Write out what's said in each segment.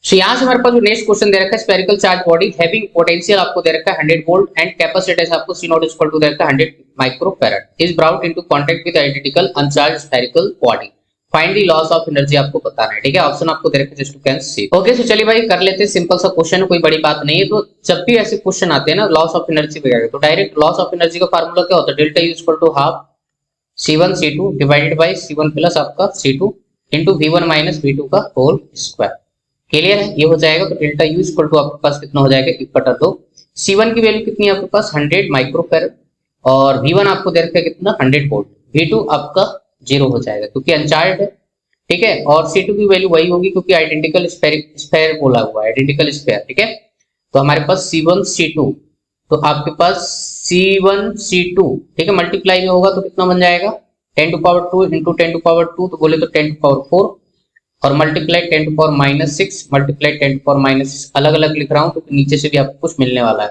सो यहाँ से हमारे पास जो नेक्स्ट क्वेश्चन दे रखा है, spherical charge body having potential आपको दे रखा है 100 वोल्ट एंड कैपेसिटेंस आपको C नॉट इक्वल टू दे रखा है 100 microfarad is brought into contact with identical अनचार्ज spherical body, find the loss of energy आपको बताना है। ठीक है, ऑप्शन आपको दे रखा है just to can see. Okay, so चलिए भाई कर लेते हैं, सिंपल सा क्वेश्चन है, कोई बड़ी बात नहीं है। तो जब भी ऐसे क्वेश्चन आते हैं ना लॉस ऑफ एनर्जी वगैरह, तो डायरेक्ट लॉस ऑफ एनर्जी का फार्मूला क्या होता है, delta U equal to half C1 C2 divided by C1 plus आपका C2 into V1 minus V2 का होल स्क्वायर। क्लियर है, ये हो जाएगा। तो डेल्टा यू इक्वल टू आपके पास कितना हो जाएगा 1/2। C1 की वैल्यू कितनी है आपके पास 100 माइक्रोफैराड और V1 आपको दे रखा है कितना 100 वोल्ट, V2 आपका 0 हो जाएगा क्योंकि अनचार्ज है। ठीक है, और C2 की वैल्यू वही होगी क्योंकि आइडेंटिकल स्फेयर बोला हुआ है, आइडेंटिकल स्फेयर। ठीक है, तो हमारे पास C1 C2, तो आपके पास C1 C2 ठीक है मल्टीप्लाई में होगा तो कितना बन जाएगा 10 to power 2 into 10 to power 2, तो बोले तो 10 टू पावर 4 और multiply 10 to power minus 6 multiply 10 to power minus 6, अलग अलग लिख रहा हूँ तो नीचे से भी आपको कुछ मिलने वाला है।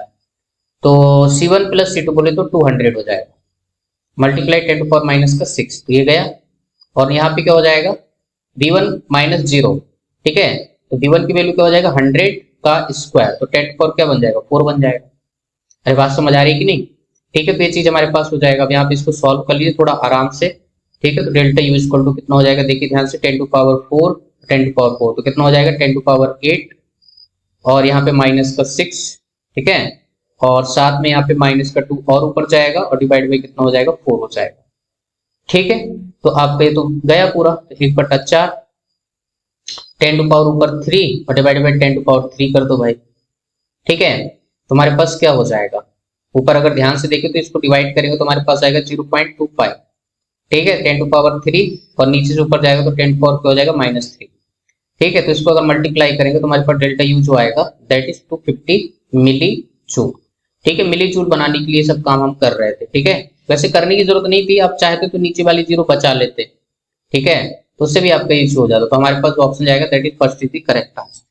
तो C1 प्लस C2 बोले तो 200 हो जाएगा, मल्टीप्लाई 10 टू पावर माइनस का 6, तो ये गया। और यहाँ पे क्या हो जाएगा V1 माइनस 0। ठीक है, तो V1 की वैल्यू क्या हो जाएगा 100 का स्क्वायर, तो 10 टू पावर क्या बन जाएगा 4 बन जाएगा। अरे बात समझ आ रही है कि नहीं? ठीक है, तो ये चीज हमारे पास हो जाएगा। अब यहाँ पे इसको सॉल्व कर लीजिए थोड़ा आराम से। ठीक है, तो डेल्टा यू इक्वल टू कितना हो जाएगा, देखिए ध्यान से 10 टू पावर 4 10 टू पावर 4 तो कितना हो जाएगा 10 टू पावर 8 और यहाँ पे माइनस का 6। ठीक है, और साथ में यहाँ पे माइनस का 2 और ऊपर जाएगा और डिवाइड बाई कितना हो जाएगा 4 हो जाएगा। ठीक है, तो आपका ये तो गया पूरा, तो 1/4 10 टू पावर ऊपर 3 और डिवाइड बाई 10 टू पावर 3 कर दो भाई। ठीक है, तो हमारे पास क्या हो जाएगा, ऊपर अगर ध्यान से देखें तो इसको डिवाइड करेंगे तो हमारे पास आएगा 0.25। ठीक है, 10 टू पावर 3 और नीचे से ऊपर जाएगा तो 10 टू पावर क्या हो जाएगा -3। ठीक है, तो इसको अगर मल्टीप्लाई करेंगे तो हमारे पास डेल्टा यू जो आएगा दैट इज 250 मिली जूल। ठीक है, मिली जूल बनाने के लिए सब काम हम कर रहे थे। ठीक है, वैसे करने की जरूरत नहीं थी, आप चाहते तो नीचे वाली जीरो बचा लेते। ठीक है, तो उससे भी आपका इशू हो जाता, तो हमारे पास ऑप्शन जाएगा that is first is the correct answer.